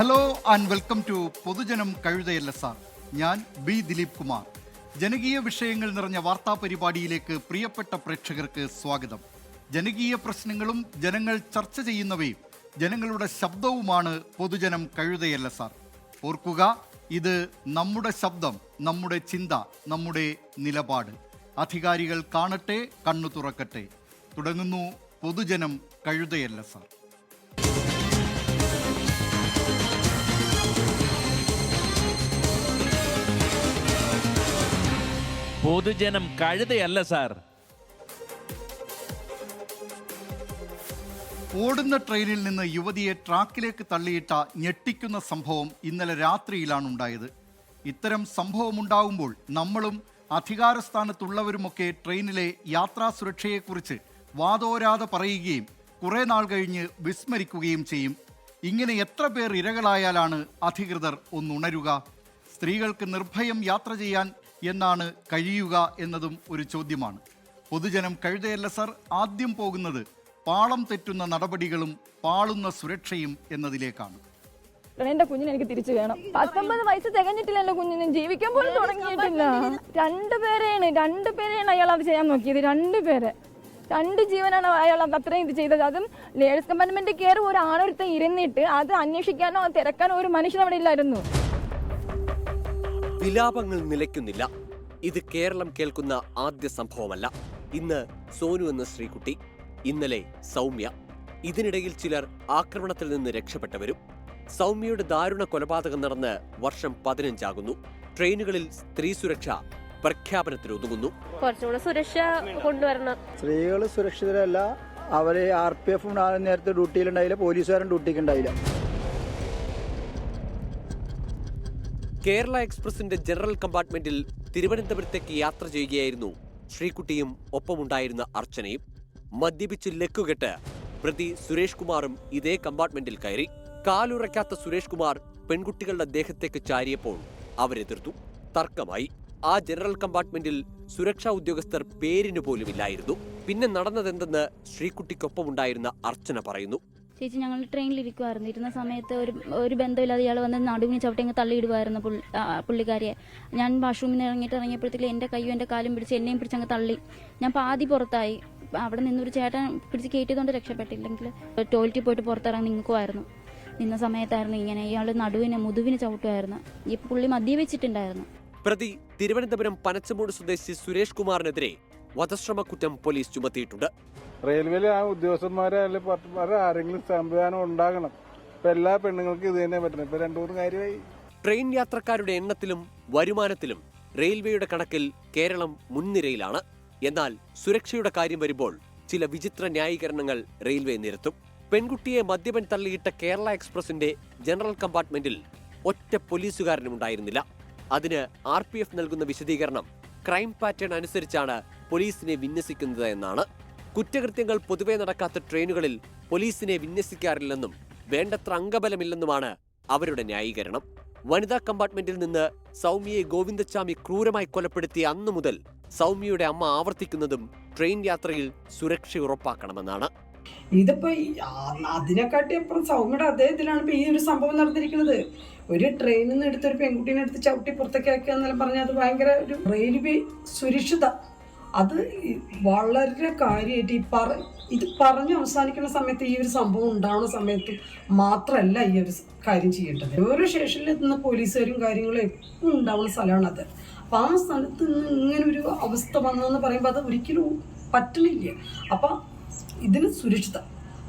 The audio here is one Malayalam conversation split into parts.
ഹലോ ആൻഡ് വെൽക്കം ടു പൊതുജനം കഴുതയല്ല സാർ. ഞാൻ ബി ദിലീപ് കുമാർ. ജനകീയ വിഷയങ്ങൾ നിറഞ്ഞ വാർത്താ പരിപാടിയിലേക്ക് പ്രിയപ്പെട്ട പ്രേക്ഷകർക്ക് സ്വാഗതം. ജനകീയ പ്രശ്നങ്ങളും ജനങ്ങൾ ചർച്ച ചെയ്യുന്നവയും ജനങ്ങളുടെ ശബ്ദവുമാണ് പൊതുജനം കഴുതയല്ല സാർ. ഓർക്കുക, ഇത് നമ്മുടെ ശബ്ദം, നമ്മുടെ ചിന്ത, നമ്മുടെ നിലപാട്. അധികാരികൾ കാണട്ടെ, കണ്ണു തുറക്കട്ടെ. തുടങ്ങുന്നു പൊതുജനം കഴുതയല്ല സാർ. പൊതുജനം കഴുതയല്ല സാർ. ഓടുന്ന ട്രെയിനിൽ നിന്ന് യുവതിയെ ട്രാക്കിലേക്ക് തള്ളിയിട്ട ഞെട്ടിക്കുന്ന സംഭവം ഇന്നലെ രാത്രിയിലാണ് ഉണ്ടായത്. ഇത്തരം സംഭവമുണ്ടാകുമ്പോൾ നമ്മളും അധികാരസ്ഥാനത്തുള്ളവരുമൊക്കെ ട്രെയിനിലെ യാത്രാ സുരക്ഷയെക്കുറിച്ച് വാതോരാതെ പറയുകയും കുറേ നാൾ കഴിഞ്ഞ് വിസ്മരിക്കുകയും ചെയ്യും. ഇങ്ങനെ എത്ര പേർ ഇരകളായാലാണ് അധികൃതർ ഒന്നുണരുക? സ്ത്രീകൾക്ക് നിർഭയം യാത്ര ചെയ്യാൻ എന്നാണ് കഴിയുക എന്നതും ഒരു ചോദ്യമാണ്. പൊതുജനം കഴുതയല്ല സാർ ആദ്യം പോകുന്നത് പാളം തെറ്റുന്ന നടപടികളും പാളുന്ന സുരക്ഷയും എന്നതിലേക്കാണ്. എന്റെ കുഞ്ഞിനെ എനിക്ക് തിരിച്ചു വേണം. 19 വയസ്സ് തികഞ്ഞിട്ടില്ല. എന്റെ കുഞ്ഞിന് ജീവിക്കാൻ പോലും തുടങ്ങിയിട്ടില്ല. രണ്ടുപേരെയാണ് അയാൾ അത് ചെയ്യാൻ നോക്കിയത്. രണ്ട് ജീവനാണ് അയാൾ അത്രയും ഇത് ചെയ്തത്. അതും ലേഡീസ് കമ്പാർട്ട്മെന്റ് കയറി ഒരു ആണൊരുത്ത ഇരുന്നിട്ട് അത് അന്വേഷിക്കാനോ തിരക്കാനോ ഒരു മനുഷ്യൻ അവിടെ ഇല്ലായിരുന്നു. വിലാപങ്ങൾ നിലയ്ക്കുന്നില്ല. ഇത് കേരളം കേൾക്കുന്ന ആദ്യ സംഭവമല്ല. ഇന്ന് സോനു എന്ന സ്ത്രീകുട്ടി, ഇന്നലെ സൗമ്യ. ഇതിനിടയിൽ ചിലർ ആക്രമണത്തിൽ നിന്ന് രക്ഷപ്പെട്ടവരും. സൗമ്യയുടെ ദാരുണ കൊലപാതകം നടന്ന് വർഷം 15 ആകുന്നു. ട്രെയിനുകളിൽ സ്ത്രീ സുരക്ഷ പ്രഖ്യാപനത്തിൽ ഒതുങ്ങുന്നു. കുറച്ചുകൂടെ സുരക്ഷ കൊണ്ടുവരണം. സ്ത്രീകൾ സുരക്ഷിതരല്ല. അവര് RPF നേരത്തെ ഡ്യൂട്ടിയിലുണ്ടായില്ല, പോലീസുകാരും ഡ്യൂട്ടിക്കുണ്ടായില്ല. കേരള എക്സ്പ്രസിന്റെ ജനറൽ കമ്പാർട്ട്മെന്റിൽ തിരുവനന്തപുരത്തേക്ക് യാത്ര ചെയ്യുകയായിരുന്നു ശ്രീകുട്ടിയും ഒപ്പമുണ്ടായിരുന്ന അർച്ചനയും. മദ്യപിച്ച് ലക്കുകെട്ട് പ്രതി സുരേഷ് കുമാറും ഇതേ കമ്പാർട്ട്മെന്റിൽ കയറി. കാലുറയ്ക്കാത്ത സുരേഷ് കുമാർ പെൺകുട്ടികളുടെ ദേഹത്തേക്ക് ചാരിയപ്പോൾ അവരെതിർത്തു. തർക്കമായി. ആ ജനറൽ കമ്പാർട്ട്മെന്റിൽ സുരക്ഷാ ഉദ്യോഗസ്ഥർ പേരിനു പോലുമില്ലായിരുന്നു. പിന്നെ നടന്നതെന്തെന്ന് ശ്രീകുട്ടിക്കൊപ്പമുണ്ടായിരുന്ന അർച്ചന പറയുന്നു. ചേച്ചി, ഞങ്ങൾ ട്രെയിനിലിരിക്കുമായിരുന്നു. ഇരുന്ന സമയത്ത് ഒരു ബന്ധമില്ലാതെ ഇയാൾ വന്ന് നടുവിന് ചവിട്ടി അങ്ങ് തള്ളിയിടുമായിരുന്നു പുള്ളിക്കാരിയെ. ഞാൻ വാഷ്റൂമിൽ നിന്ന് ഇറങ്ങിയപ്പോഴത്തേക്ക് എൻ്റെ കയ്യും എൻ്റെ കാലും പിടിച്ച് എന്നെയും പിടിച്ചങ്ങ് തള്ളി. ഞാൻ പാതി പുറത്തായി. അവിടെ നിന്നൊരു ചേട്ടൻ പിടിച്ച് കയറ്റിയതുകൊണ്ട് രക്ഷപ്പെട്ടില്ലെങ്കിൽ ടോയ്ലറ്റിൽ പോയിട്ട് പുറത്തിറങ്ങി നിൽക്കുമായിരുന്നു. നിന്ന സമയത്തായിരുന്നു ഇങ്ങനെ ഇയാൾ മുതുവിന് ചവിട്ടുമായിരുന്നു. ഈ പുള്ളി മദ്യവെച്ചിട്ടുണ്ടായിരുന്നു. പ്രതി തിരുവനന്തപുരം പനച്ചമൂട് സ്വദേശി സുരേഷ് കുമാറിനെതിരെ വധശ്രമ കുറ്റം പോലീസ് ചുമത്തിയിട്ടുണ്ട്. റെയിൽവേയിലെ ആ ഉദ്യോഗസ്ഥന്മാരെ അല്ലെങ്കിൽ പത്രന്മാരെ ആരെങ്കിലും സംവിധാനം ഉണ്ടാകണം. ഇപ്പൊ എല്ലാ പെണ്ണുങ്ങൾക്കും ഇത് തന്നെ പറ്റണം. ഇപ്പൊ 2-3 കാര്യമായി. ട്രെയിൻ യാത്രക്കാരുടെ എണ്ണത്തിലും വരുമാനത്തിലും റെയിൽവേയുടെ കണക്കിൽ കേരളം മുൻനിരയിലാണ്. എന്നാൽ സുരക്ഷയുടെ കാര്യം വരുമ്പോൾ ചില വിചിത്ര ന്യായീകരണങ്ങൾ റെയിൽവേ നിരത്തും. പെൺകുട്ടിയെ മദ്യപൻ തള്ളിയിട്ട കേരള എക്സ്പ്രസിന്റെ ജനറൽ കമ്പാർട്ട്മെന്റിൽ ഒറ്റ പോലീസുകാരനും ഉണ്ടായിരുന്നില്ല. അതിന് RPF നൽകുന്ന വിശദീകരണം ക്രൈം പാറ്റേൺ അനുസരിച്ചാണ് പോലീസിനെ വിന്യസിക്കുന്നത് എന്നാണ്. കുറ്റകൃത്യങ്ങൾ പൊതുവെ നടക്കാത്ത ട്രെയിനുകളിൽ പോലീസിനെ വിന്യസിക്കാറില്ലെന്നും വേണ്ടത്ര അംഗബലമില്ലെന്നുമാണ് അവരുടെ ന്യായീകരണം. വനിതാ കമ്പാർട്ട്മെന്റിൽ നിന്ന് സൗമ്യയെ ഗോവിന്ദച്ചാമി ക്രൂരമായി കൊലപ്പെടുത്തിയ അന്നു മുതൽ സൗമ്യയുടെ അമ്മ ആവർത്തിക്കുന്നതും ട്രെയിൻ യാത്രയിൽ സുരക്ഷ ഉറപ്പാക്കണമെന്നാണ്. ഇതിപ്പോ അതിനെക്കാട്ടി അപ്പുറം സൗമ്യയുടെ അദ്ദേഹത്തിലാണ് ഇപ്പൊ ഈ ഒരു സംഭവം നടന്നിരിക്കുന്നത്. ഒരു ട്രെയിനിൽ നിന്ന് എടുത്തൊരു പെൺകുട്ടീനെ എടുത്ത് ചവിട്ടി പുറത്തേക്ക് ആക്കുക എന്നെല്ലാം പറഞ്ഞാൽ അത് ഭയങ്കര ഒരു റെയിൽവേ സുരക്ഷിത. അത് വളരെ കാര്യമായിട്ട് ഇത് പറഞ്ഞു അവസാനിക്കുന്ന സമയത്ത് ഈ ഒരു സംഭവം ഉണ്ടാവുന്ന സമയത്ത് മാത്രമല്ല ഈ ഒരു കാര്യം ചെയ്യേണ്ടത്. ഓരോ സ്റ്റേഷനിൽ എത്തുന്ന പോലീസുകാരും കാര്യങ്ങളും എപ്പോഴും ഉണ്ടാവുന്ന സ്ഥലമാണ് അത്. അപ്പം ആ സ്ഥലത്ത് നിന്ന് ഇങ്ങനെ ഒരു അവസ്ഥ വന്നതെന്ന് പറയുമ്പോൾ അത് ഒരിക്കലും പറ്റണില്ല. അപ്പം ഇതിന് സുരക്ഷിത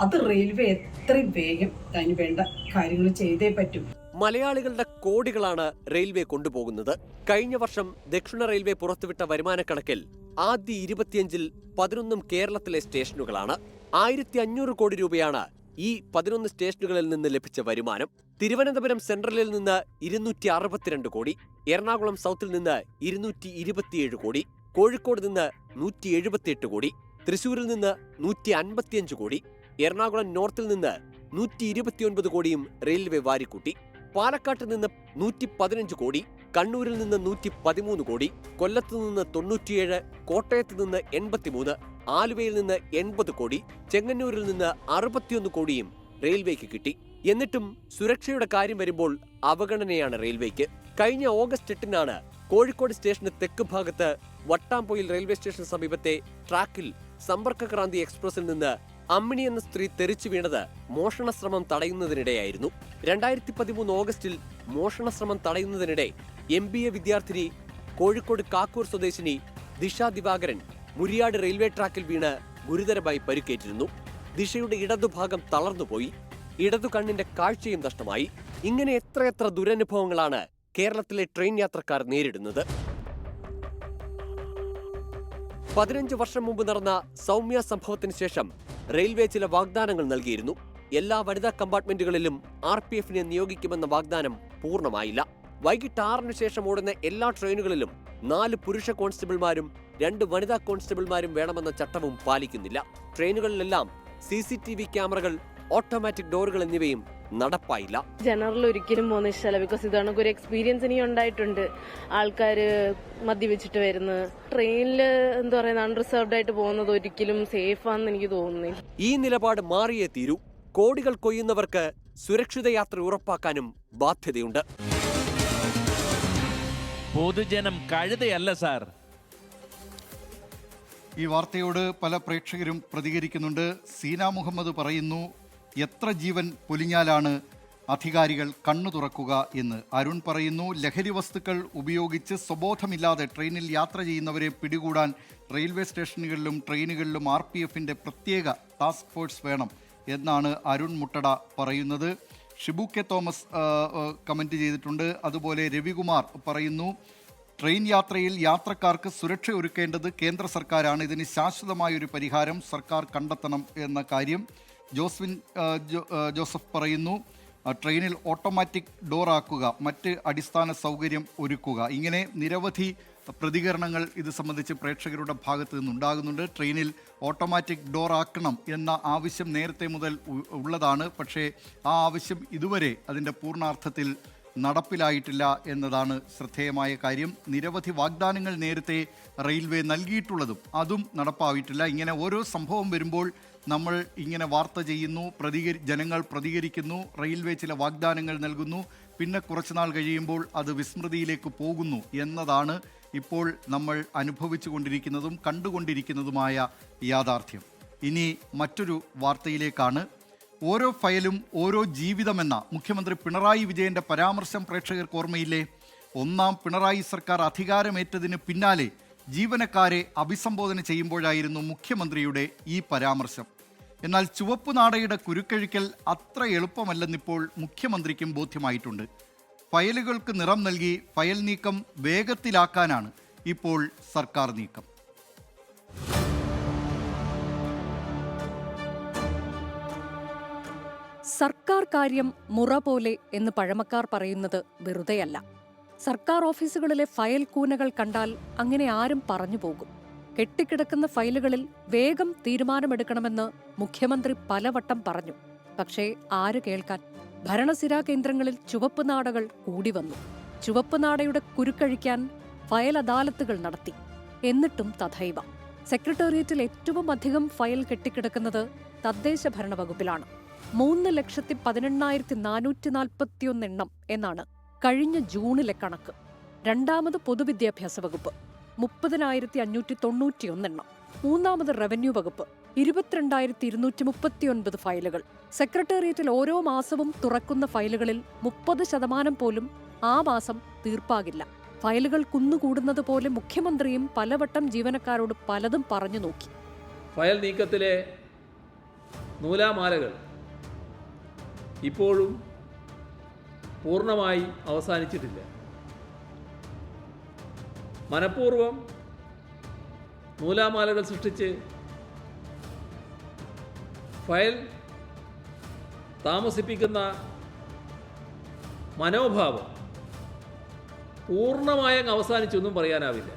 അത് റെയിൽവേ എത്രയും വേഗം അതിന് വേണ്ട കാര്യങ്ങൾ ചെയ്തേ പറ്റും. മലയാളികളുടെ കോടികളാണ് റെയിൽവേ കൊണ്ടുപോകുന്നത്. കഴിഞ്ഞ വർഷം ദക്ഷിണ റെയിൽവേ പുറത്തുവിട്ട വരുമാന കണക്കിൽ ആദ്യ 25-ൽ 11 കേരളത്തിലെ സ്റ്റേഷനുകളാണ്. 1500 കോടി രൂപയാണ് ഈ 11 സ്റ്റേഷനുകളിൽ നിന്ന് ലഭിച്ച വരുമാനം. തിരുവനന്തപുരം സെൻട്രലിൽ നിന്ന് 262 കോടി, എറണാകുളം സൗത്തിൽ നിന്ന് 227 കോടി, കോഴിക്കോട് നിന്ന് 178 കോടി, തൃശൂരിൽ നിന്ന് 155 കോടി, എറണാകുളം നോർത്തിൽ നിന്ന് 129 കോടിയും റെയിൽവേ വാരിക്കൂട്ടി. പാലക്കാട്ട് നിന്ന് 115 കോടി, കണ്ണൂരിൽ നിന്ന് 113 കോടി, കൊല്ലത്ത് നിന്ന് 97, കോട്ടയത്ത് നിന്ന് 83, ആലുവയിൽ നിന്ന് 80 കോടി, ചെങ്ങന്നൂരിൽ നിന്ന് 61 കോടിയും റെയിൽവേക്ക് കിട്ടി. എന്നിട്ടും സുരക്ഷയുടെ കാര്യം വരുമ്പോൾ അവഗണനയാണ് റെയിൽവേക്ക്. കഴിഞ്ഞ ഓഗസ്റ്റ് 8-നാണ് കോഴിക്കോട് സ്റ്റേഷന് തെക്ക് ഭാഗത്ത് വട്ടാംപൊയിൽ റെയിൽവേ സ്റ്റേഷന് സമീപത്തെ ട്രാക്കിൽ സമ്പർക്കക്രാന്തി എക്സ്പ്രസിൽ നിന്ന് അമ്മിണി എന്ന സ്ത്രീ തെറിച്ചു വീണത് മോഷണശ്രമം തടയുന്നതിനിടെയായിരുന്നു. 2013 ഓഗസ്റ്റിൽ മോഷണശ്രമം തടയുന്നതിനിടെ MBA വിദ്യാർത്ഥിനി കോഴിക്കോട് കാക്കൂർ സ്വദേശിനി ദിശ ദിവാകരൻ മുരിയാട് റെയിൽവേ ട്രാക്കിൽ വീണ് ഗുരുതരമായി പരിക്കേറ്റിരുന്നു. ദിശയുടെ ഇടതുഭാഗം തളർന്നുപോയി. ഇടതു കണ്ണിന്റെ കാഴ്ചയും നഷ്ടമായി. ഇങ്ങനെ എത്രയെത്ര ദുരനുഭവങ്ങളാണ് കേരളത്തിലെ ട്രെയിൻ യാത്രക്കാർ നേരിടുന്നത്. 15 വർഷം മുമ്പ് നടന്ന സൗമ്യ സംഭവത്തിന് ശേഷം റെയിൽവേ ചില വാഗ്ദാനങ്ങൾ നൽകിയിരുന്നു. എല്ലാ വനിതാ കമ്പാർട്ട്മെന്റുകളിലും RPF-നെ നിയോഗിക്കുമെന്ന വാഗ്ദാനം പൂർണ്ണമായില്ല. വൈകിട്ട് 6-ന് ശേഷം ഓടുന്ന എല്ലാ ട്രെയിനുകളിലും 4 പുരുഷ കോൺസ്റ്റബിൾമാരും 2 വനിതാ കോൺസ്റ്റബിൾമാരും വേണമെന്ന ചട്ടവും പാലിക്കുന്നില്ല. ട്രെയിനുകളിലെല്ലാം CCTV ക്യാമറകൾ, ഓട്ടോമാറ്റിക് ഡോറുകൾ എന്നിവയും നടപ്പായില്ല. ജനറൽ ഒരിക്കലും പോകുന്ന ഇഷ്ടമല്ല. ബിക്കോസ് ഇതാണ് ഒരു എക്സ്പീരിയൻസ് ഇനി ഉണ്ടായിട്ടുണ്ട്. ആൾക്കാര് മദ്യപിച്ചിട്ട് വരുന്നു. ട്രെയിനിൽ എന്താ പറയുക, അൺറിസർവ്ഡ് ആയിട്ട് പോകുന്നത് ഒരിക്കലും സേഫ് ആണെന്ന് എനിക്ക് തോന്നുന്നില്ല. ഈ നിലപാട് മാറിയേ തീരൂ. കോടികൾ കൊയ്യുന്നവർക്ക് സുരക്ഷിത യാത്ര ഉറപ്പാക്കാനും ബാധ്യതയുണ്ട്. പൊതുജനം കഴുതയല്ല സാർ. ഈ വാർത്തയോട് പല പ്രേക്ഷകരും പ്രതികരിക്കുന്നുണ്ട്. സീന മുഹമ്മദ് പറയുന്നു, എത്ര ജീവൻ പൊലിഞ്ഞാലാണ് അധികാരികൾ കണ്ണു തുറക്കുക എന്ന്. അരുൺ പറയുന്നു, ലഹരി വസ്തുക്കൾ ഉപയോഗിച്ച് സ്വബോധമില്ലാതെ ട്രെയിനിൽ യാത്ര ചെയ്യുന്നവരെ പിടികൂടാൻ റെയിൽവേ സ്റ്റേഷനുകളിലും ട്രെയിനുകളിലും RPF-ന്റെ പ്രത്യേക ടാസ്ക് ഫോഴ്സ് വേണം എന്നാണ് അരുൺ മുട്ടട പറയുന്നത്. ഷിബു കെ തോമസ് കമൻറ്റ് ചെയ്തിട്ടുണ്ട്. അതുപോലെ രവികുമാർ പറയുന്നു, ട്രെയിൻ യാത്രയിൽ യാത്രക്കാർക്ക് സുരക്ഷ ഒരുക്കേണ്ടത് കേന്ദ്ര സർക്കാരാണ്. ഇതിന് ശാശ്വതമായൊരു പരിഹാരം സർക്കാർ കണ്ടെത്തണം എന്ന കാര്യം. ജോസഫ് പറയുന്നു, ട്രെയിനിൽ ഓട്ടോമാറ്റിക് ഡോർ ആക്കുക, മറ്റ് അടിസ്ഥാന സൗകര്യം ഒരുക്കുക. ഇങ്ങനെ നിരവധി പ്രതികരണങ്ങൾ ഇത് സംബന്ധിച്ച് പ്രേക്ഷകരുടെ ഭാഗത്ത് നിന്നുണ്ടാകുന്നുണ്ട്. ട്രെയിനിൽ ഓട്ടോമാറ്റിക് ഡോർ ആക്കണം എന്ന ആവശ്യം നേരത്തെ മുതൽ ഉള്ളതാണ്. പക്ഷേ ആ ആവശ്യം ഇതുവരെ അതിൻ്റെ പൂർണ്ണാർത്ഥത്തിൽ നടപ്പിലായിട്ടില്ല എന്നതാണ് ശ്രദ്ധേയമായ കാര്യം. നിരവധി വാഗ്ദാനങ്ങൾ നേരത്തെ റെയിൽവേ നൽകിയിട്ടുള്ളതും അതും നടപ്പായിട്ടില്ല. ഇങ്ങനെ ഓരോ സംഭവം വരുമ്പോൾ നമ്മൾ ഇങ്ങനെ വാർത്ത ചെയ്യുന്നു, ജനങ്ങൾ പ്രതികരിക്കുന്നു, റെയിൽവേ ചില വാഗ്ദാനങ്ങൾ നൽകുന്നു, പിന്നെ കുറച്ചുനാൾ കഴിയുമ്പോൾ അത് വിസ്മൃതിയിലേക്ക് പോകുന്നു എന്നതാണ് ഇപ്പോൾ നമ്മൾ അനുഭവിച്ചു കൊണ്ടിരിക്കുന്നതും കണ്ടുകൊണ്ടിരിക്കുന്നതുമായ യാഥാർത്ഥ്യം. ഇനി മറ്റൊരു വാർത്തയിലേക്കാണ്. ഓരോ ഫയലും ഓരോ ജീവിതമെന്ന മുഖ്യമന്ത്രി പിണറായി വിജയന്റെ പരാമർശം പ്രേക്ഷകർക്ക് ഓർമ്മയില്ലേ? 1ാം പിണറായി സർക്കാർ അധികാരമേറ്റതിന് പിന്നാലെ ജീവനക്കാരെ അഭിസംബോധന ചെയ്യുമ്പോഴായിരുന്നു മുഖ്യമന്ത്രിയുടെ ഈ പരാമർശം. എന്നാൽ ചുവപ്പ് നാടയുടെ കുരുക്കഴിക്കൽ അത്ര എളുപ്പമല്ലെന്നിപ്പോൾ മുഖ്യമന്ത്രിക്കും ബോധ്യമായിട്ടുണ്ട്. ഫയലുകൾക്ക് നിറം നൽകി ഫയൽ നീക്കം വേഗത്തിലാക്കാനാണ് ഇപ്പോൾ സർക്കാർ നീക്കം. സർക്കാർ കാര്യം മുറ പോലെ എന്ന് പഴമക്കാർ പറയുന്നത് വെറുതെയല്ല. സർക്കാർ ഓഫീസുകളിലെ ഫയൽ കൂനകൾ കണ്ടാൽ അങ്ങനെ ആരും പറഞ്ഞു പോകും. കെട്ടിക്കിടക്കുന്ന ഫയലുകളിൽ വേഗം തീരുമാനമെടുക്കണമെന്ന് മുഖ്യമന്ത്രി പലവട്ടം പറഞ്ഞു. പക്ഷേ ആര് കേൾക്കാൻ? ഭരണസിരാ കേന്ദ്രങ്ങളിൽ ചുവപ്പ് നാടകൾ കൂടി വന്നു. ചുവപ്പ് നാടയുടെ കുരുക്കഴിക്കാൻ ഫയൽ അദാലത്തുകൾ നടത്തി. എന്നിട്ടും തഥൈവ. സെക്രട്ടേറിയറ്റിൽ ഏറ്റവും അധികം ഫയൽ കെട്ടിക്കിടക്കുന്നത് തദ്ദേശ ഭരണ വകുപ്പിലാണ്. 3,18,441 എണ്ണം എന്നാണ് കഴിഞ്ഞ ജൂണിലെ കണക്ക്. രണ്ടാമത് പൊതുവിദ്യാഭ്യാസ വകുപ്പ് 30,591 എണ്ണം. മൂന്നാമത് റവന്യൂ വകുപ്പ് 22,239 ഫയലുകൾ. സെക്രട്ടേറിയറ്റിൽ ഓരോ മാസവും തുറക്കുന്ന ഫയലുകളിൽ 30% പോലും ആ മാസം തീർപ്പാകില്ല. ഫയലുകൾ കുന്നുകൂടുന്നത് പോലെ മുഖ്യമന്ത്രിയും പലവട്ടം ജീവനക്കാരോട് പലതും പറഞ്ഞു നോക്കി. ഫയൽ നീക്കത്തിലെ നൂലാമാലകൾ ഇപ്പോഴും പൂർണ്ണമായി അവസാനിച്ചിട്ടില്ല. മനഃപൂർവ്വം നൂലാമാലകൾ സൃഷ്ടിച്ച് ഫയൽ താമസിപ്പിക്കുന്ന മനോഭാവം പൂർണ്ണമായി അങ്ങ് അവസാനിച്ചൊന്നും പറയാനാവില്ല.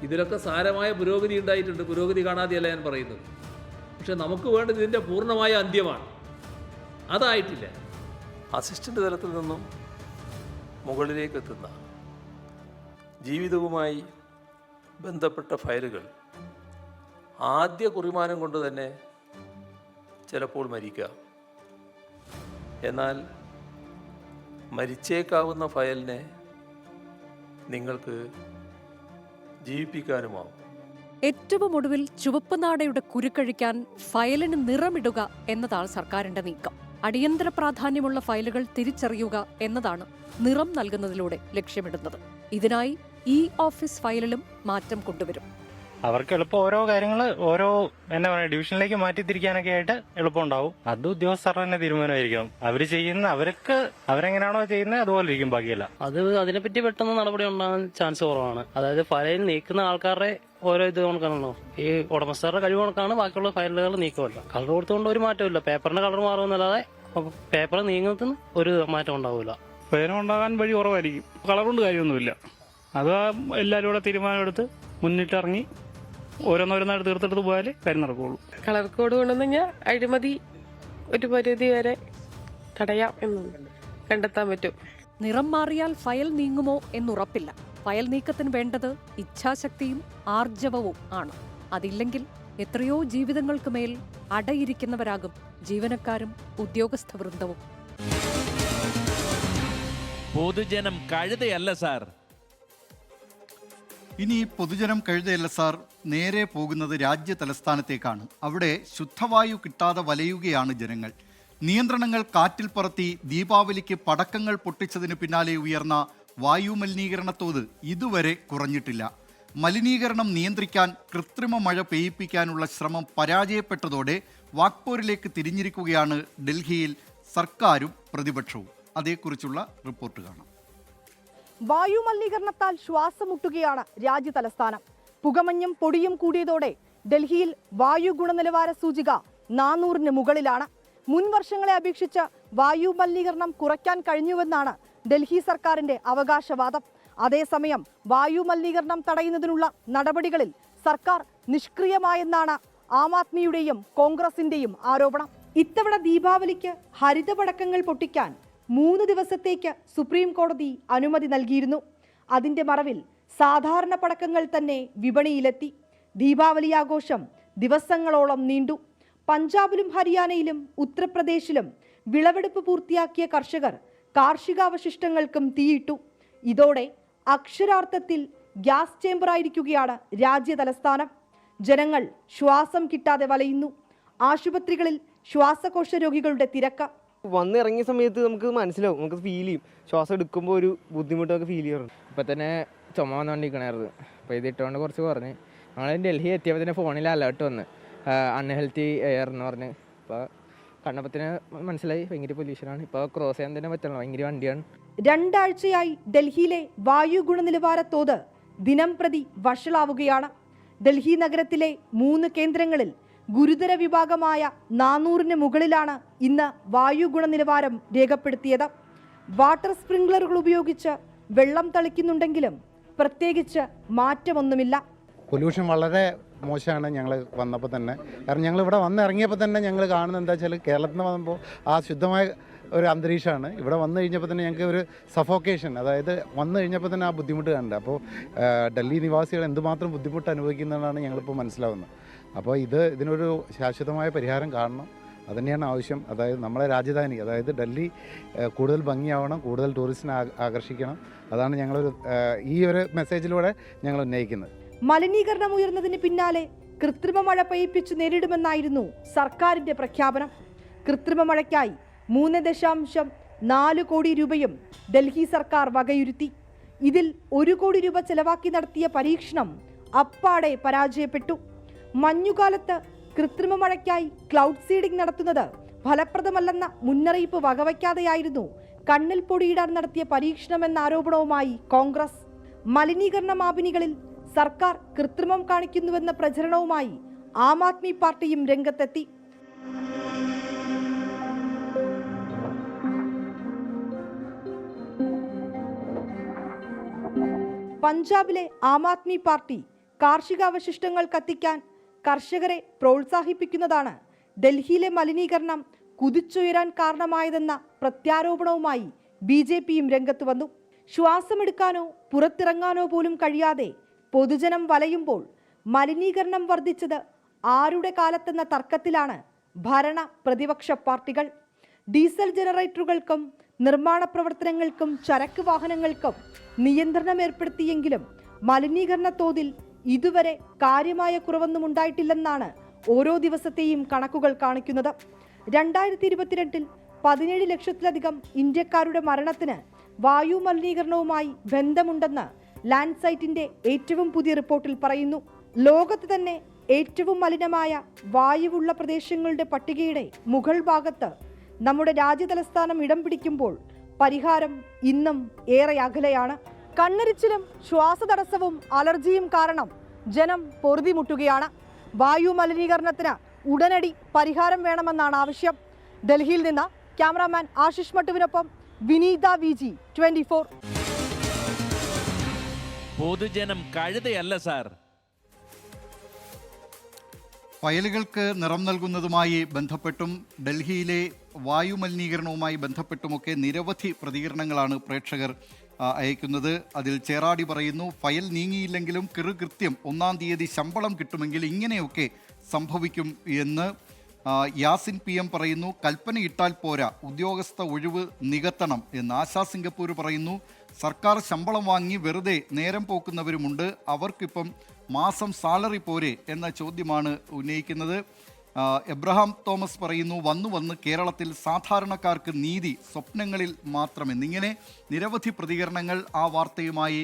ഇതിലൊക്കെ സാരമായ പുരോഗതി ഉണ്ടായിട്ടുണ്ട്. പുരോഗതി കാണാതെയല്ല ഞാൻ പറയുന്നത്. പക്ഷെ നമുക്ക് വേണ്ടത് ഇതിൻ്റെ പൂർണ്ണമായ അന്ത്യമാണ്. അതായിട്ടില്ല. അസിസ്റ്റൻ്റ് തലത്തിൽ നിന്നും മുകളിലേക്ക് എത്തുന്ന ജീവിതവുമായി ബന്ധപ്പെട്ട ഫയലുകൾ ആദ്യ കുറിമാനം കൊണ്ട് തന്നെ ചിലപ്പോൾ മരിക്കാം. എന്നാൽ മരിച്ചേക്കാവുന്ന ഫയലിനെ നിങ്ങൾക്ക് ജീവിപ്പിക്കാനുമാവും. ഏറ്റവും ഒടുവിൽ ചുവപ്പ് നാടയുടെ കുരുക്കഴിക്കാൻ ഫയലിന് നിറമിടുക എന്നതാണ് സർക്കാരിന്റെ നീക്കം. അടിയന്തര പ്രാധാന്യമുള്ള ഫയലുകൾ തിരിച്ചറിയുക എന്നതാണ് നിറം നൽകുന്നതിലൂടെ ലക്ഷ്യമിടുന്നത്. ഇതിനായി ഈ ഓഫീസ് ഫയലിലും മാറ്റം കൊണ്ടുവരും. അവർക്ക് എളുപ്പം ഓരോ കാര്യങ്ങൾ ഓരോ എന്താ പറയുക ഡിവിഷനിലേക്ക് മാറ്റിത്തിരിക്കാനൊക്കെ ആയിട്ട് എളുപ്പമുണ്ടാവും. അത് ഉദ്യോഗസ്ഥരുടെ തന്നെ തീരുമാനമായിരിക്കണം. അവർ ചെയ്യുന്ന അവരെങ്ങനെയാണോ ചെയ്യുന്നത് അതുപോലെ ഇരിക്കും ബാക്കിയല്ല. അതിനെപ്പറ്റി പെട്ടെന്ന് നടപടി ഉണ്ടാകാൻ ചാൻസ് കുറവാണ്. അതായത് ഫയൽ നീക്കുന്ന ആൾക്കാരുടെ ഓരോ ഇത് കണക്കാണല്ലോ. ഈ ഉടമസ്ഥരുടെ കഴിവ് കണക്കാണ് ബാക്കിയുള്ള ഫയലുകൾ നീക്കുമല്ല. കളർ കൊടുത്തുകൊണ്ട് ഒരു മാറ്റമില്ല. പേപ്പറിന്റെ കളർ മാറുമെന്നല്ലാതെ പേപ്പർ നീങ്ങുന്നതിന് ഒരു മാറ്റം ഉണ്ടാവില്ല. ഫയൽ ഉണ്ടാകാൻ വഴി കുറവായിരിക്കും. കളർ കൊണ്ട് കാര്യമൊന്നുമില്ല. അത് എല്ലാവരും കൂടെ തീരുമാനമെടുത്ത് മുന്നിട്ടിറങ്ങി ഓരോന്നോരോന്നായിട്ട് തീർത്തെടുത്ത് പോയാലേ കാര്യം നടക്കുകയുള്ളൂ. കളർ കോഡ് കൊണ്ടുവന്നുകഴിഞ്ഞാൽ അഴിമതി ഒരു പരിധി വരെ തടയാം എന്ന് കണ്ടെത്താൻ പറ്റും. നിറം മാറിയാൽ ഫയൽ നീങ്ങുമോ എന്നുറപ്പില്ല. ഫയൽ നീക്കത്തിന് വേണ്ടത് ഇച്ഛാശക്തിയും ആർജവവും ആണ്. അതില്ലെങ്കിൽ എത്രയോ ജീവിതങ്ങൾക്ക് മേൽ അടയിരിക്കുന്നവരാകും ജീവനക്കാരും ഉദ്യോഗസ്ഥ വൃന്ദവും. പൊതുജനം കഴുതയല്ല സാർ. ഇനി പൊതുജനം കഴുതയല്ല സാർ, നേരെ പോകുന്നത് രാജ്യ തലസ്ഥാനത്തേക്കാണ്. അവിടെ ശുദ്ധവായു കിട്ടാതെ വലയുകയാണ് ജനങ്ങൾ. നിയന്ത്രണങ്ങൾ കാറ്റിൽ പറത്തി ദീപാവലിക്ക് പടക്കങ്ങൾ പൊട്ടിച്ചതിന് പിന്നാലെ ഉയർന്ന വായു മലിനീകരണ തോത് ഇതുവരെ കുറഞ്ഞിട്ടില്ല. മലിനീകരണം നിയന്ത്രിക്കാൻ കൃത്രിമ മഴ പെയ്യിപ്പിക്കാനുള്ള ശ്രമം പരാജയപ്പെട്ടതോടെ വാക്പോരിലേക്ക് തിരിഞ്ഞിരിക്കുകയാണ് ഡൽഹിയിൽ സർക്കാരും പ്രതിപക്ഷവും. അതേക്കുറിച്ചുള്ള റിപ്പോർട്ട് കാണാം. വായു മലിനീകരണത്താൽ ശ്വാസം മുട്ടുകയാണ് രാജ്യ തലസ്ഥാനം. പുകമഞ്ഞും പൊടിയും കൂടിയതോടെ ഡൽഹിയിൽ വായു ഗുണനിലവാര സൂചിക 400-ന് മുകളിലാണ്. മുൻ വർഷങ്ങളെ അപേക്ഷിച്ച് വായു മലിനീകരണം കുറയ്ക്കാൻ കഴിഞ്ഞുവെന്നാണ് ഡൽഹി സർക്കാരിന്റെ അവകാശവാദം. അതേസമയം വായു മലിനീകരണം തടയുന്നതിനുള്ള നടപടികളിൽ സർക്കാർ നിഷ്ക്രിയമായെന്നാണ് ആം ആദ്മിയുടെയും കോൺഗ്രസിന്റെയും ആരോപണം. ഇത്തവണ ദീപാവലിക്ക് ഹരിത പടക്കങ്ങൾ പൊട്ടിക്കാൻ 3 ദിവസത്തേക്ക് സുപ്രീം കോടതി അനുമതി നൽകിയിരുന്നു. അതിന്റെ മറവിൽ സാധാരണ പടക്കങ്ങൾ തന്നെ വിപണിയിലെത്തി. ദീപാവലി ആഘോഷം ദിവസങ്ങളോളം നീണ്ടു. പഞ്ചാബിലും ഹരിയാനയിലും ഉത്തർപ്രദേശിലും വിളവെടുപ്പ് പൂർത്തിയാക്കിയ കർഷകർ കാർഷികാവശിഷ്ടങ്ങൾക്കും തീയിട്ടു. ഇതോടെ അക്ഷരാർത്ഥത്തിൽ ഗ്യാസ് ചേംബറായിരിക്കുകയാണ് രാജ്യ തലസ്ഥാനം. ജനങ്ങൾ ശ്വാസം കിട്ടാതെ വലയുന്നു. ആശുപത്രികളിൽ ശ്വാസകോശ രോഗികളുടെ തിരക്ക്. വന്നിറങ്ങിയ സമയത്ത് നമുക്ക് മനസ്സിലാവും, നമുക്ക് ഫീൽ ചെയ്യും. ശ്വാസം എടുക്കുമ്പോൾ ഒരു ബുദ്ധിമുട്ടൊക്കെ ഫീൽ ചെയ്യാറുണ്ട്. ഇപ്പം തന്നെ ചുമ വന്നുകൊണ്ടിരിക്കണായിരുന്നു. അപ്പോൾ ഇത് ഇട്ടുകൊണ്ട് കുറച്ച് കുറഞ്ഞ് ഞങ്ങൾ ഡൽഹി എത്തിയപ്പോൾ തന്നെ ഫോണിൽ അലേർട്ട് വന്ന് അൺഹെൽത്തി എയർ എന്ന് പറഞ്ഞ്. ഇപ്പോൾ കണ്ടപ്പത്തിന് മനസ്സിലായി ഭയങ്കര പൊല്യൂഷനാണ്. ഇപ്പോൾ ക്രോസ് ചെയ്യാൻ തന്നെ പറ്റണം, ഭയങ്കര വണ്ടിയാണ്. 2 ആഴ്ചയായി ഡൽഹിയിലെ വായു ഗുണനിലവാര തോത് ദിനം പ്രതി വഷളാവുകയാണ്. ഡൽഹി നഗരത്തിലെ 3 കേന്ദ്രങ്ങളിൽ ഗുരുതര വിഭാഗമായ 400-ന് മുകളിലാണ് ഇന്ന് വായു ഗുണനിലവാരം രേഖപ്പെടുത്തിയത്. വാട്ടർ സ്പ്രിംഗ്ലറുകൾ ഉപയോഗിച്ച് വെള്ളം തളിക്കുന്നുണ്ടെങ്കിലും പ്രത്യേകിച്ച് മാറ്റമൊന്നുമില്ല. പൊല്യൂഷൻ വളരെ മോശമാണ് ഞങ്ങൾ വന്നപ്പോൾ തന്നെ. കാരണം ഞങ്ങൾ ഇവിടെ വന്നിറങ്ങിയപ്പോൾ തന്നെ ഞങ്ങൾ കാണുന്നത് എന്താ വെച്ചാൽ കേരളത്തിൽ നിന്ന് വന്നപ്പോൾ ആ ശുദ്ധമായ ഒരു അന്തരീക്ഷമാണ്. ഇവിടെ വന്നു കഴിഞ്ഞപ്പോൾ തന്നെ ഞങ്ങൾക്ക് ഒരു സഫോക്കേഷൻ, അതായത് വന്നു കഴിഞ്ഞപ്പോൾ തന്നെ ആ ബുദ്ധിമുട്ട് കണ്ടത്. അപ്പോൾ ഡൽഹി നിവാസികൾ എന്തുമാത്രം ബുദ്ധിമുട്ട് അനുഭവിക്കുന്നതാണ് ഞങ്ങളിപ്പോൾ മനസ്സിലാവുന്നത്. അപ്പോൾ ഇതിനൊരു ശാശ്വതമായ പരിഹാരം കാണണം. അതുതന്നെയാണ് ആവശ്യം. അതായത് നമ്മളെ രാജധാനി, അതായത് ഡൽഹി കൂടുതൽ ഭംഗിയാവണം, കൂടുതൽ ടൂറിസ്റ്റിനെ ആകർഷിക്കണം. അതാണ് ഞങ്ങളൊരു ഈ ഒരു മെസ്സേജിലൂടെ ഞങ്ങൾ ഉന്നയിക്കുന്നത്. മലിനീകരണം ഉയർന്നതിന് പിന്നാലെ കൃത്രിമ മഴ പെയ്യിപ്പിച്ച് നേരിടുമെന്നായിരുന്നു സർക്കാരിന്റെ പ്രഖ്യാപനം. കൃത്രിമ മഴയ്ക്കായി 3.4 കോടി രൂപയും ഡൽഹി സർക്കാർ വകയിരുത്തി. ഇതിൽ 1 കോടി രൂപ ചെലവാക്കി നടത്തിയ പരീക്ഷണം അപ്പാടെ പരാജയപ്പെട്ടു. മഞ്ഞുകാലത്ത് കൃത്രിമ മഴയ്ക്കായി ക്ലൗഡ് സീഡിംഗ് നടത്തുന്നത് ഫലപ്രദമല്ലെന്ന മുന്നറിയിപ്പ് വകവയ്ക്കാതെയായിരുന്നു കണ്ണിൽ പൊടിയിടാൻ നടത്തിയ പരീക്ഷണമെന്ന ആരോപണവുമായി കോൺഗ്രസ്. മലിനീകരണ മാപിനികളിൽ സർക്കാർ കൃത്രിമം കാണിക്കുന്നുവെന്ന പ്രചരണവുമായി ആം ആദ്മി പാർട്ടിയും രംഗത്തെത്തി. പഞ്ചാബിലെ ആം ആദ്മി പാർട്ടി കാർഷികാവശിഷ്ടങ്ങൾ കത്തിക്കാൻ കർഷകരെ പ്രോത്സാഹിപ്പിക്കുന്നതാണ് ഡൽഹിയിലെ മലിനീകരണം കുതിച്ചുയരാൻ കാരണമായതെന്ന പ്രത്യാരോപണവുമായി BJPയും രംഗത്ത് വന്നു. ശ്വാസമെടുക്കാനോ പുറത്തിറങ്ങാനോ പോലും കഴിയാതെ പൊതുജനം വലയുമ്പോൾ മലിനീകരണം വർദ്ധിച്ചത് ആരുടെ കാലത്തെന്ന തർക്കത്തിലാണ് ഭരണ പ്രതിപക്ഷ പാർട്ടികൾ. ഡീസൽ ജനറേറ്ററുകൾക്കും നിർമ്മാണ പ്രവർത്തനങ്ങൾക്കും ചരക്ക് വാഹനങ്ങൾക്കും നിയന്ത്രണം ഏർപ്പെടുത്തിയെങ്കിലും മലിനീകരണ തോതിൽ ഇതുവരെ കാര്യമായ കുറവൊന്നും ഉണ്ടായിട്ടില്ലെന്നാണ് ഓരോ ദിവസത്തെയും കണക്കുകൾ കാണിക്കുന്നത്. 2022 17 ലക്ഷത്തിലധികം ഇന്ത്യക്കാരുടെ മരണത്തിന് വായു മലിനീകരണവുമായി ബന്ധമുണ്ടെന്ന് ലാൻഡ്സൈറ്റിന്റെ ഏറ്റവും പുതിയ റിപ്പോർട്ടിൽ പറയുന്നു. ലോകത്ത് തന്നെ ഏറ്റവും മലിനമായ വായുവുള്ള പ്രദേശങ്ങളുടെ പട്ടികയുടെ മുകൾ ഭാഗത്ത് നമ്മുടെ രാജ്യതലസ്ഥാനം ഇടം പിടിക്കുമ്പോൾ പരിഹാരം ഇന്നും ഏറെ അകലെയാണ്. കണ്ണെരിച്ചിലും ശ്വാസതടസ്സവും അലർജിയും കാരണം ജനം പൊറുതിമുട്ടുകയാണ്. വായു മലിനീകരണത്തിന് ഉടനടി പരിഹാരം വേണമെന്നാണ് ആവശ്യം. ഡൽഹിയിൽ നിന്ന് ക്യാമറാമാൻ ആശിഷ് മട്ടുവിനൊപ്പം വിനീത VG 24. പൊതുജനം കഴുതയല്ല സാർ. ഫയലുകൾക്ക് നിറം നൽകുന്നതുമായി ബന്ധപ്പെട്ടും ഡൽഹിയിലെ വായു മലിനീകരണവുമായി ബന്ധപ്പെട്ടുമൊക്കെ നിരവധി പ്രതികരണങ്ങളാണ് പ്രേക്ഷകർ അയക്കുന്നത്. അതിൽ ചേറാടി പറയുന്നു, ഫയൽ നീങ്ങിയില്ലെങ്കിലും കൃത്യം 1-ാം തീയതി ശമ്പളം കിട്ടുമെങ്കിൽ ഇങ്ങനെയൊക്കെ സംഭവിക്കും എന്ന്. യാസിൻ PM പറയുന്നു, കൽപ്പനയിട്ടാൽ പോരാ, ഉദ്യോഗസ്ഥ ഒഴിവ് നികത്തണം എന്ന്. ആശാ സിംഗപ്പൂർ പറയുന്നു, സർക്കാർ ശമ്പളം വാങ്ങി വെറുതെ നേരം പോക്കുന്നവരുമുണ്ട്, അവർക്കിപ്പം മാസം സാലറി പോരെ എന്ന ചോദ്യമാണ് ഉന്നയിക്കുന്നത്. എബ്രഹാം തോമസ് പറയുന്നു, വന്ന് കേരളത്തിൽ സാധാരണക്കാർക്ക് നീതി സ്വപ്നങ്ങളിൽ മാത്രമെന്നിങ്ങനെ നിരവധി പ്രതികരണങ്ങൾ ആ വാർത്തയുമായി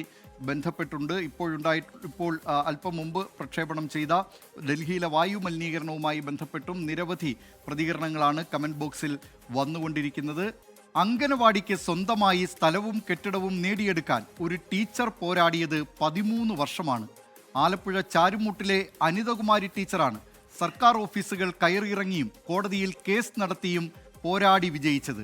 ബന്ധപ്പെട്ടുണ്ട്. ഇപ്പോൾ അല്പം മുമ്പ് പ്രക്ഷേപണം ചെയ്ത ഡൽഹിയിലെ വായു മലിനീകരണവുമായി ബന്ധപ്പെട്ടും നിരവധി പ്രതികരണങ്ങളാണ് കമൻറ്റ് ബോക്സിൽ വന്നുകൊണ്ടിരിക്കുന്നത്. അംഗനവാടിക്ക് സ്വന്തമായി സ്ഥലവും കെട്ടിടവും നേടിയെടുക്കാൻ ഒരു ടീച്ചർ പോരാടിയത് 13 വർഷമാണ്. ആലപ്പുഴ ചാരുമൂട്ടിലെ അനിതകുമാരി ടീച്ചറാണ് സർക്കാർ ഓഫീസുകൾ കയറിയിറങ്ങിയും കോടതിയിൽ കേസ് നടത്തിയും പോരാടി വിജയിച്ചത്.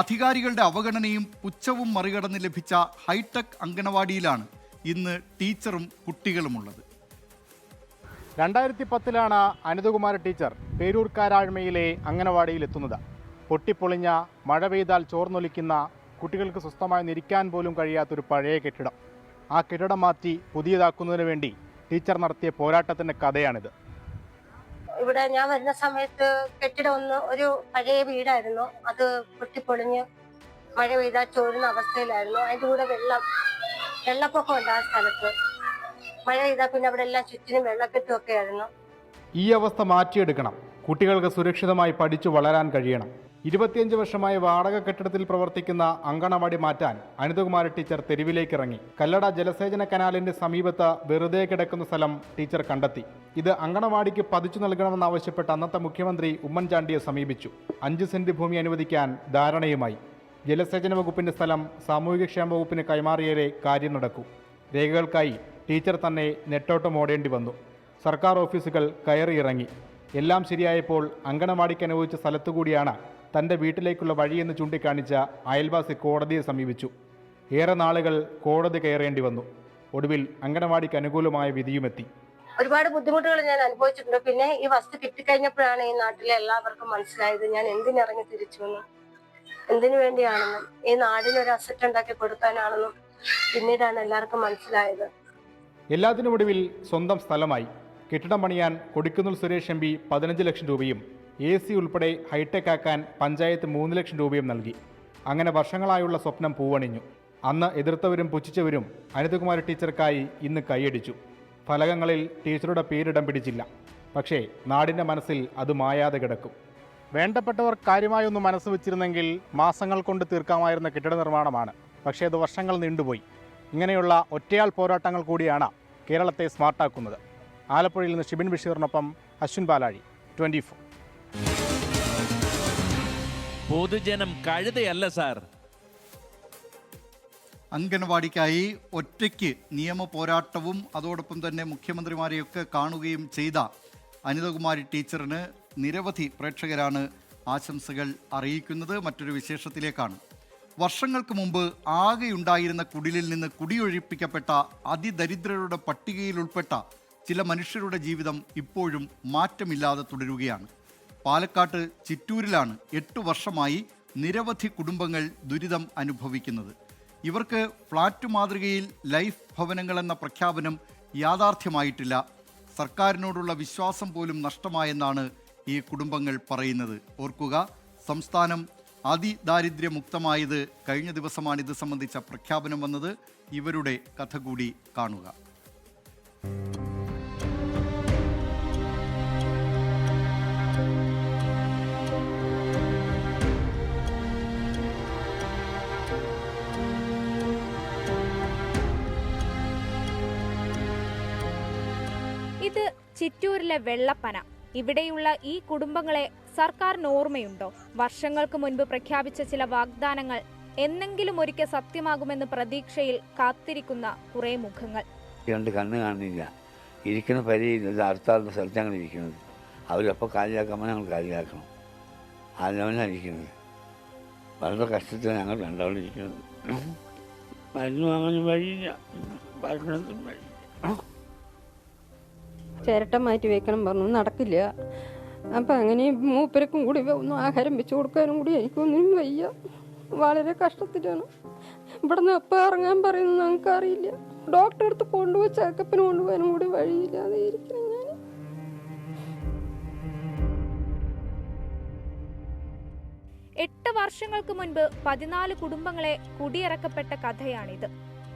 അധികാരികളുടെ അവഗണനയും പുച്ഛവും മറികടന്ന് ലഭിച്ച ഹൈടെക് അംഗനവാടിയിലാണ് ഇന്ന് ടീച്ചറും കുട്ടികളുമുള്ളത്. 2010 അനിതകുമാരി ടീച്ചർ പേരൂർ കാരാഴ്മയിലെ അംഗനവാടിയിലെത്തുന്നത്. പൊട്ടിപ്പൊളിഞ്ഞ, മഴ പെയ്താൽ ചോർന്നൊലിക്കുന്ന, കുട്ടികൾക്ക് സ്വസ്ഥമായി നിരിക്കാൻ പോലും കഴിയാത്തൊരു പഴയ കെട്ടിടം. ആ കെട്ടിടം മാറ്റി പുതിയതാക്കുന്നതിന് വേണ്ടി ടീച്ചർ നടത്തിയ പോരാട്ടത്തിൻ്റെ കഥയാണിത്. ഇവിടെ ഞാൻ വരുന്ന സമയത്ത് കെട്ടിടം ഒരു പഴയ വീടായിരുന്നു. അത് പൊട്ടിപ്പൊളിഞ്ഞ് മഴ പെയ്താൽ ചോരുന്ന അവസ്ഥയിലായിരുന്നു. അതിൻ്റെ കൂടെ വെള്ളപ്പൊക്കം ഉണ്ട് ആ സ്ഥലത്ത്. മഴ പെയ്താൽ പിന്നെ അവിടെ എല്ലാം ചുറ്റിനും വെള്ളക്കെട്ടുമൊക്കെ ആയിരുന്നു. ഈ അവസ്ഥ മാറ്റിയെടുക്കണം. കുട്ടികൾക്ക് സുരക്ഷിതമായി പഠിച്ചു വളരാൻ കഴിയണം. 25 വർഷമായി വാടക കെട്ടിടത്തിൽ പ്രവർത്തിക്കുന്ന അങ്കണവാടി മാറ്റാൻ അനിതകുമാരി ടീച്ചർ തെരുവിലേക്കിറങ്ങി. കല്ലട ജലസേചന കനാലിന്റെ സമീപത്ത് വെറുതെ കിടക്കുന്ന സ്ഥലം ടീച്ചർ കണ്ടെത്തി. ഇത് അങ്കണവാടിക്ക് പതിച്ചു നൽകണമെന്നാവശ്യപ്പെട്ട് അന്നത്തെ മുഖ്യമന്ത്രി ഉമ്മൻചാണ്ടിയെ സമീപിച്ചു. 5 സെന്റ് ഭൂമി അനുവദിക്കാൻ ധാരണയുമായി. ജലസേചന വകുപ്പിന്റെ സ്ഥലം സാമൂഹികക്ഷേമ വകുപ്പിന് കൈമാറിയാലേ കാര്യം നടക്കൂ. രേഖകൾക്കായി ടീച്ചർ തന്നെ നെട്ടോട്ടം ഓടേണ്ടി വന്നു. സർക്കാർ ഓഫീസുകൾ കയറിയിറങ്ങി. എല്ലാം ശരിയായപ്പോൾ അങ്കണവാടിക്ക് അനുവദിച്ച സ്ഥലത്തുകൂടിയാണ് തൻ്റെ വീട്ടിലേക്കുള്ള വഴിയെന്ന് ചൂണ്ടിക്കാണിച്ച അയൽവാസി കോടതിയെ സമീപിച്ചു. ഏറെ നാളുകൾ കോടതി കയറേണ്ടി വന്നു. ഒടുവിൽ അങ്കണവാടിക്ക് അനുകൂലമായ വിധിയുമെത്തി. ഒരുപാട് ബുദ്ധിമുട്ടുകൾ ഞാൻ അനുഭവിച്ചിട്ടുണ്ട്. പിന്നെ ഈ വസ്തു കിട്ടിക്കഴിഞ്ഞപ്പോഴാണ് ഈ നാട്ടിലെ എല്ലാവർക്കും മനസ്സിലായത് ഞാൻ എന്തിനിറങ്ങി തിരിച്ചു എന്നും എന്തിനു വേണ്ടിയാണെന്നും ഈ നാടിനൊരു അസറ്റ് ഉണ്ടാക്കി കൊടുക്കാനാണെന്നും പിന്നീടാണ് എല്ലാവർക്കും മനസ്സിലായത്. എല്ലാത്തിനുമൊടുവിൽ സ്വന്തം സ്ഥലമായി. കെട്ടിടം പണിയാൻ കൊടിക്കുന്നിൽ സുരേഷ് MP 15 ലക്ഷം രൂപയും AC ഉൾപ്പെടെ ഹൈടെക് ആക്കാൻ പഞ്ചായത്ത് 3 ലക്ഷം രൂപയും നൽകി. അങ്ങനെ വർഷങ്ങളായുള്ള സ്വപ്നം പൂവണിഞ്ഞു. അന്ന് എതിർത്തവരും പുച്ഛിച്ചവരും അനിതകുമാരി ടീച്ചർക്കായി ഇന്ന് കൈയടിച്ചു. ഫലകങ്ങളിൽ ടീച്ചറുടെ പേരിടം പിടിച്ചില്ല. പക്ഷേ നാടിൻ്റെ മനസ്സിൽ അത് മായാതെ കിടക്കും. വേണ്ടപ്പെട്ടവർ കാര്യമായൊന്ന് മനസ്സ് വെച്ചിരുന്നെങ്കിൽ മാസങ്ങൾ കൊണ്ട് തീർക്കാമായിരുന്ന കെട്ടിട നിർമ്മാണമാണ്. പക്ഷേ അത് വർഷങ്ങൾ നീണ്ടുപോയി. ഇങ്ങനെയുള്ള ഒറ്റയാൾ പോരാട്ടങ്ങൾ കൂടിയാണ് കേരളത്തെ സ്മാർട്ടാക്കുന്നത്. ആലപ്പുഴയിൽ നിന്ന് ഷിബിൻ ബഷീറിനൊപ്പം അശ്വിൻ പാലാഴി, 24. പൊതുജനം കഴുതയല്ല സാർ. അംഗനവാടിക്കായി ഒറ്റയ്ക്ക് നിയമ പോരാട്ടവും അതോടൊപ്പം തന്നെ മുഖ്യമന്ത്രിമാരെയൊക്കെ കാണുകയും ചെയ്ത അനിതകുമാരി ടീച്ചറിന് നിരവധി പ്രേക്ഷകരാണ് ആശംസകൾ അറിയിക്കുന്നത്. മറ്റൊരു വിശേഷത്തിലേക്കാണ്. വർഷങ്ങൾക്ക് മുമ്പ് ആകെയുണ്ടായിരുന്ന കുടിലിൽ നിന്ന് കുടിയൊഴിപ്പിക്കപ്പെട്ട അതിദരിദ്രരുടെ പട്ടികയിൽ ഉൾപ്പെട്ട ചില മനുഷ്യരുടെ ജീവിതം ഇപ്പോഴും മാറ്റമില്ലാതെ തുടരുകയാണ്. പാലക്കാട്ട് ചിറ്റൂരിലാണ് 8 വർഷമായി നിരവധി കുടുംബങ്ങൾ ദുരിതം അനുഭവിക്കുന്നത്. ഇവർക്ക് ഫ്ളാറ്റ് മാതൃകയിൽ ലൈഫ് ഭവനങ്ങളെന്ന പ്രഖ്യാപനം യാഥാർത്ഥ്യമായിട്ടില്ല. സർക്കാരിനോടുള്ള വിശ്വാസം പോലും നഷ്ടമായെന്നാണ് ഈ കുടുംബങ്ങൾ പറയുന്നത്. ഓർക്കുക, സംസ്ഥാനം അതിദാരിദ്ര്യമുക്തമായത് കഴിഞ്ഞ ദിവസമാണ് ഇത് സംബന്ധിച്ച പ്രഖ്യാപനം വന്നത്. ഇവരുടെ കഥ കൂടി കാണുക. ഇത് ചിറ്റൂരിലെ വെള്ളപ്പന. ഇവിടെയുള്ള ഈ കുടുംബങ്ങളെ സർക്കാരിന് ഓർമ്മയുണ്ടോ? വർഷങ്ങൾക്ക് മുൻപ് പ്രഖ്യാപിച്ച ചില വാഗ്ദാനങ്ങൾ എന്നെങ്കിലും ഒരിക്കൽ സത്യമാകുമെന്ന് പ്രതീക്ഷയിൽ കാത്തിരിക്കുന്ന കുറെ മുഖങ്ങൾ. രണ്ട് കണ്ണ് കാണുന്നില്ല, ഇരിക്കുന്ന പരിയില്ല, അടുത്താളുടെ സ്ഥലത്ത് ഞങ്ങൾ ഇരിക്കുന്നത്. അവരപ്പോൾ കാര്യമാക്കുമ്പോൾ ഞങ്ങൾ കാര്യമാക്കണം. അതിനവനാണ് ഇരിക്കുന്നത്. വളരെ കഷ്ടത്തിൽ ഞങ്ങൾ രണ്ടാളും ഇരിക്കുന്നത്. മരുന്ന് വാങ്ങാനും വഴിയില്ല, ഭക്ഷണത്തിനും വഴി. ചിരട്ട മാറ്റി വെക്കണം പറഞ്ഞു, നടക്കില്ല. അപ്പം അങ്ങനെ മൂപ്പരക്കും കൂടി ഒന്ന് ആഹാരം വെച്ച് കൊടുക്കാനും കൂടി എനിക്കൊന്നിനും വയ്യ. വളരെ കഷ്ടത്തിലാണ്. ഇവിടെ നിന്ന് എപ്പോൾ ഇറങ്ങാൻ പറയുന്നത് ഞങ്ങൾക്കറിയില്ല. ഡോക്ടറെ അടുത്ത് കൊണ്ടുപോയി ചെക്കപ്പിന് കൊണ്ടുപോകാനും കൂടി വഴിയില്ലാതെ ഇരിക്കണം ഞാൻ. എട്ട് വർഷങ്ങൾക്ക് മുൻപ് 14 കുടുംബങ്ങളെ കുടിയിറക്കപ്പെട്ട കഥയാണിത്.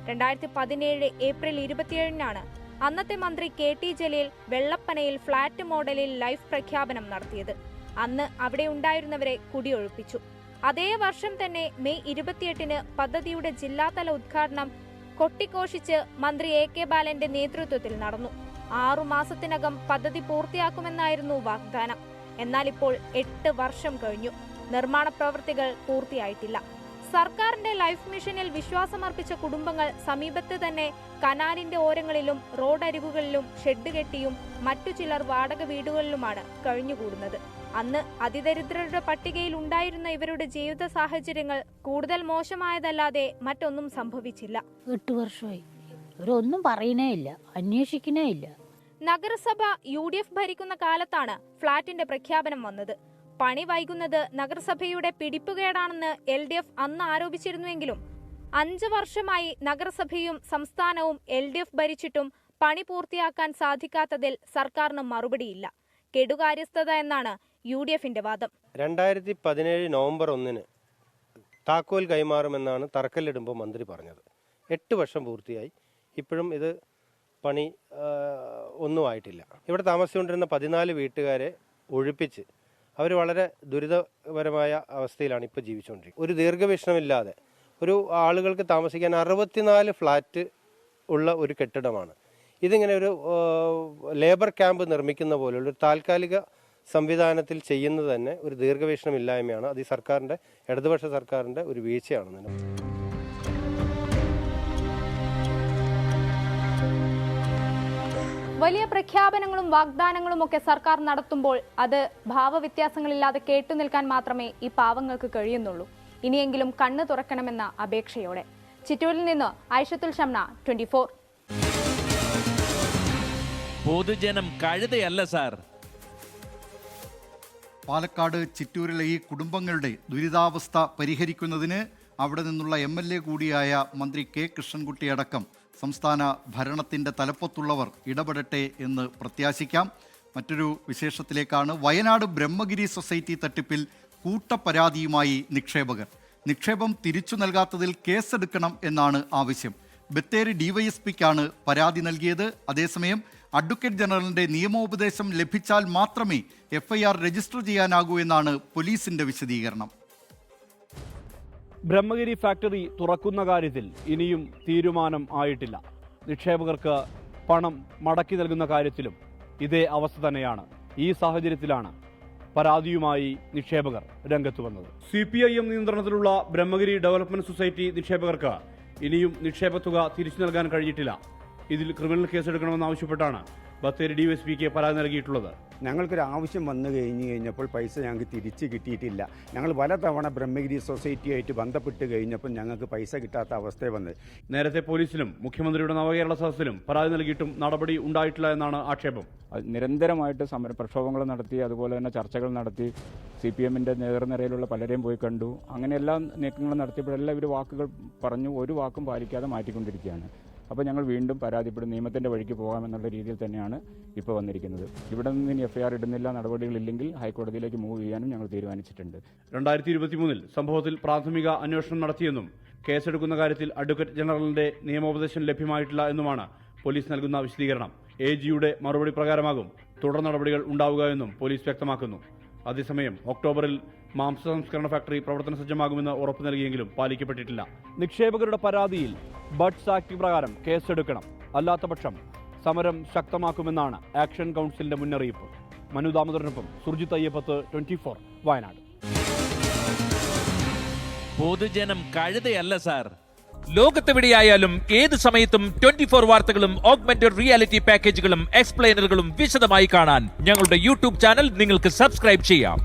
2017 ഏപ്രിൽ 27-നാണ് അന്നത്തെ മന്ത്രി KT ജലീൽ വെള്ളപ്പനയിൽ ഫ്ളാറ്റ് മോഡലിൽ ലൈഫ് പ്രഖ്യാപനം നടത്തിയത്. അന്ന് അവിടെ ഉണ്ടായിരുന്നവരെ കുടിയൊഴിപ്പിച്ചു. അതേ വർഷം തന്നെ മെയ് 28-ന് പദ്ധതിയുടെ ജില്ലാതല ഉദ്ഘാടനം കൊട്ടിഘോഷിച്ച് മന്ത്രി AK ബാലന്റെ നേതൃത്വത്തിൽ നടന്നു. 6 മാസത്തിനകം പദ്ധതി പൂർത്തിയാക്കുമെന്നായിരുന്നു വാഗ്ദാനം. എന്നാൽ ഇപ്പോൾ 8 വർഷം കഴിഞ്ഞു. നിർമ്മാണ പ്രവൃത്തികൾ പൂർത്തിയായിട്ടില്ല. സർക്കാരിന്റെ ലൈഫ് മിഷനിൽ വിശ്വാസമർപ്പിച്ച കുടുംബങ്ങൾ സമീപത്ത് തന്നെ കനാലിന്റെ ഓരങ്ങളിലും റോഡരികുകളിലും ഷെഡ് കെട്ടിയും മറ്റു ചിലർ വാടക വീടുകളിലുമാണ് കഴിഞ്ഞുകൂടുന്നത്. അന്ന് അതിദരിദ്രരുടെ പട്ടികയിൽ ഉണ്ടായിരുന്ന ഇവരുടെ ജീവിത സാഹചര്യങ്ങൾ കൂടുതൽ മോശമായതല്ലാതെ മറ്റൊന്നും സംഭവിച്ചില്ല. 8 വർഷമായി അവരൊന്നും പറയണേ ഇല്ല, അന്വേഷിക്കണേ ഇല്ല. നഗരസഭ UDF ഭരിക്കുന്ന കാലത്താണ് ഫ്ളാറ്റിന്റെ പ്രഖ്യാപനം വന്നത്. പണി വൈകുന്നത് നഗരസഭയുടെ പിടിപ്പുകേടാണെന്ന് LDF അന്ന് ആരോപിച്ചിരുന്നുവെങ്കിലും 5 വർഷമായി നഗരസഭയും സംസ്ഥാനവും LDF ഭരിച്ചിട്ടും പണി പൂർത്തിയാക്കാൻ സാധിക്കാത്തതിൽ സർക്കാരിന് മറുപടിയില്ല. കെടുകാര്യസ്ഥത എന്നാണ് UDFന്റെ വാദം. 2017 നവംബർ 1-ന് താക്കോൽ കൈമാറുമെന്നാണ് തറക്കല്ലിടുമ്പോൾ മന്ത്രി പറഞ്ഞത്. 8 വർഷം പൂർത്തിയായി, ഇപ്പോഴും ഇത് പണി ഒന്നും ആയിട്ടില്ല. ഇവിടെ താമസിച്ചുകൊണ്ടിരുന്ന 14 വീട്ടുകാരെ ഒഴിപ്പിച്ച് അവർ വളരെ ദുരിതപരമായ അവസ്ഥയിലാണ് ഇപ്പോൾ ജീവിച്ചുകൊണ്ടിരിക്കുന്നത്. ഒരു ദീർഘവീക്ഷണമില്ലാതെ ഒരു ആളുകൾക്ക് താമസിക്കാൻ 64 ഫ്ലാറ്റ് ഉള്ള ഒരു കെട്ടിടമാണ്. ഇതിങ്ങനെ ഒരു ലേബർ ക്യാമ്പ് നിർമ്മിക്കുന്ന പോലുള്ള ഒരു താൽക്കാലിക സംവിധാനത്തിൽ ചെയ്യുന്നത് തന്നെ ഒരു ദീർഘവീക്ഷണമില്ലായ്മയാണ്. അത് ഈ സർക്കാരിൻ്റെ, ഇടതുപക്ഷ സർക്കാരിൻ്റെ ഒരു വീഴ്ചയാണ്. വലിയ പ്രഖ്യാപനങ്ങളും വാഗ്ദാനങ്ങളും ഒക്കെ സർക്കാർ നടത്തുമ്പോൾ അത് ഭാവവ്യത്യാസങ്ങളില്ലാതെ കേട്ടുനിൽക്കാൻ മാത്രമേ ഈ പാവങ്ങൾക്ക് കഴിയുന്നുള്ളൂ. ഇനിയെങ്കിലും കണ്ണു തുറക്കണമെന്ന അപേക്ഷയോടെ. ചിറ്റൂരിൽ നിന്ന് ഐഷത്തുൽ ഷംന, 24. പൊതുജനം കഴുതയല്ല സാർ. പാലക്കാട് ചിറ്റൂരിലെ ഈ കുടുംബങ്ങളുടെ ദുരിതാവസ്ഥ പരിഹരിക്കുന്നതിന് അവിടെ നിന്നുള്ള MLA കൂടിയായ മന്ത്രി K കൃഷ്ണൻകുട്ടി അടക്കം സംസ്ഥാന ഭരണത്തിൻ്റെ തലപ്പത്തുള്ളവർ ഇടപെടട്ടെ എന്ന് പ്രത്യാശിക്കാം. മറ്റൊരു വിശേഷത്തിലേക്കാണ്. വയനാട് ബ്രഹ്മഗിരി സൊസൈറ്റി തട്ടിപ്പിൽ കൂട്ടപ്പരാതിയുമായി നിക്ഷേപകർ. നിക്ഷേപം തിരിച്ചു നൽകാത്തതിൽ കേസെടുക്കണം എന്നാണ് ആവശ്യം. ബത്തേരി DYSPക്കാണ് പരാതി നൽകിയത്. അതേസമയം അഡ്വക്കേറ്റ് ജനറലിന്റെ നിയമോപദേശം ലഭിച്ചാൽ മാത്രമേ FIR രജിസ്റ്റർ ചെയ്യാനാകൂ എന്നാണ് പോലീസിന്റെ വിശദീകരണം. ബ്രഹ്മഗിരി ഫാക്ടറി തുറക്കുന്ന കാര്യത്തിൽ ഇനിയും തീരുമാനം ആയിട്ടില്ല. നിക്ഷേപകർക്ക് പണം മടക്കി നൽകുന്ന കാര്യത്തിലും ഇതേ അവസ്ഥ തന്നെയാണ്. ഈ സാഹചര്യത്തിലാണ് പരാതിയുമായി നിക്ഷേപകർ രംഗത്ത് വന്നത്. CPIM നിയന്ത്രണത്തിലുള്ള ബ്രഹ്മഗിരി ഡെവലപ്മെന്റ് സൊസൈറ്റി നിക്ഷേപകർക്ക് ഇനിയും നിക്ഷേപത്തുക തിരിച്ചു നൽകാൻ കഴിഞ്ഞിട്ടില്ല. ഇതിൽ ക്രിമിനൽ കേസെടുക്കണമെന്നാവശ്യപ്പെട്ടാണ് ബത്തേരി DYSPക്ക് പരാതി നൽകിയിട്ടുള്ളത്. ഞങ്ങൾക്കൊരു ആവശ്യം വന്നു കഴിഞ്ഞപ്പോൾ പൈസ ഞങ്ങൾക്ക് തിരിച്ച് കിട്ടിയിട്ടില്ല. ഞങ്ങൾ പലതവണ ബ്രഹ്മഗിരി സൊസൈറ്റിയായിട്ട് ബന്ധപ്പെട്ട് കഴിഞ്ഞപ്പോൾ ഞങ്ങൾക്ക് പൈസ കിട്ടാത്ത അവസ്ഥ വന്നത്. നേരത്തെ പോലീസിലും മുഖ്യമന്ത്രിയുടെ നവകേരള സദസ്സിലും പരാതി നൽകിയിട്ടും നടപടി ഉണ്ടായിട്ടില്ല എന്നാണ് ആക്ഷേപം. നിരന്തരമായിട്ട് പ്രക്ഷോഭങ്ങൾ നടത്തി, അതുപോലെ തന്നെ ചർച്ചകൾ നടത്തി, CPMന്റെ നേതൃനിരയിലുള്ള പലരെയും പോയി കണ്ടു. അങ്ങനെ എല്ലാ നീക്കങ്ങളും നടത്തിയപ്പോഴെല്ലാം ഇവർ വാക്കുകൾ പറഞ്ഞു, ഒരു വാക്കും പാലിക്കാതെ മാറ്റിക്കൊണ്ടിരിക്കുകയാണ്. അപ്പോൾ ഞങ്ങൾ വീണ്ടും പരാതിപ്പെടും, നിയമത്തിൻ്റെ വഴിക്ക് പോകാമെന്നുള്ള രീതിയിൽ തന്നെയാണ് ഇപ്പോൾ വന്നിരിക്കുന്നത്. ഇവിടെ നിന്ന് ഇനി FIR ഇടുന്നില്ല, നടപടികളില്ലെങ്കിൽ ഹൈക്കോടതിയിലേക്ക് മൂവ് ചെയ്യാനും ഞങ്ങൾ തീരുമാനിച്ചിട്ടുണ്ട്. 2023 സംഭവത്തിൽ പ്രാഥമിക അന്വേഷണം നടത്തിയെന്നും കേസെടുക്കുന്ന കാര്യത്തിൽ അഡ്വക്കേറ്റ് ജനറലിന്റെ നിയമോപദേശം ലഭ്യമായിട്ടില്ല എന്നുമാണ് പോലീസ് നൽകുന്ന വിശദീകരണം. AGയുടെ മറുപടി പ്രകാരമാകും തുടർ നടപടികൾ ഉണ്ടാവുക എന്നും പോലീസ് വ്യക്തമാക്കുന്നു. അതേസമയം ഒക്ടോബറിൽ മാംസ സംസ്കരണ ഫാക്ടറി പ്രവർത്തന സജ്ജമാകുമെന്ന് ഉറപ്പു നൽകിയെങ്കിലും പാലിക്കപ്പെട്ടിട്ടില്ല. നിക്ഷേപകരുടെ പരാതിയിൽ ബഡ്സ് ആക്ട് പ്രകാരം കേസെടുക്കണം, അല്ലാത്തപക്ഷം സമരം ശക്തമാക്കുമെന്നാണ് ആക്ഷൻ കൗൺസിലിന്റെ മുന്നറിയിപ്പ്. മനു ദാമോദരനൊപ്പം സുർജിത് അയ്യപ്പത്ത്, 24 വയനാട്. പൊതുജനം കഴുതയല്ല സാർ. ലോകത്തെവിടെയായാലും ഏത് സമയത്തും 24 വാർത്തകളും ഓഗ്മെന്റഡ് റിയാലിറ്റി പാക്കേജുകളും എക്സ്പ്ലെയിനറുകളും വിശദമായി കാണാൻ ഞങ്ങളുടെ യൂട്യൂബ് ചാനൽ നിങ്ങൾക്ക് സബ്സ്ക്രൈബ് ചെയ്യാം.